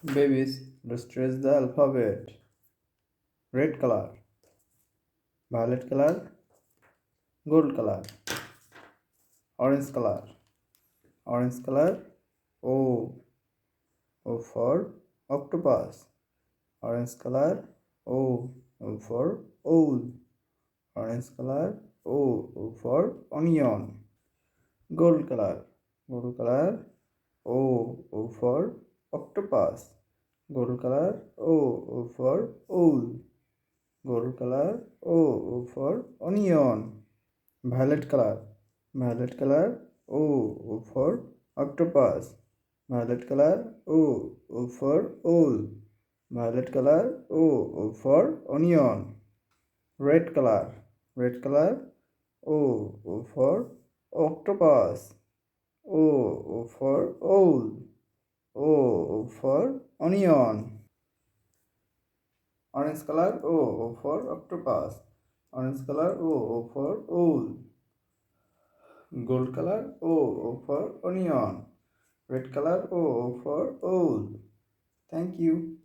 Babies, let's trace the alphabet. Red color, violet color, gold color, orange color, orange color, O, O for octopus, orange color, O for owl, orange color, O for onion, gold color, O for octopus, gold color, O for owl, gold color, O for onion, violet color, O for octopus, violet color, O for owl, violet color, O for onion, red color, O for octopus, O for owl, O for onion, orange color, O for octopus, orange color, O for owl, gold color, O for onion, red color, O for owl. Thank you.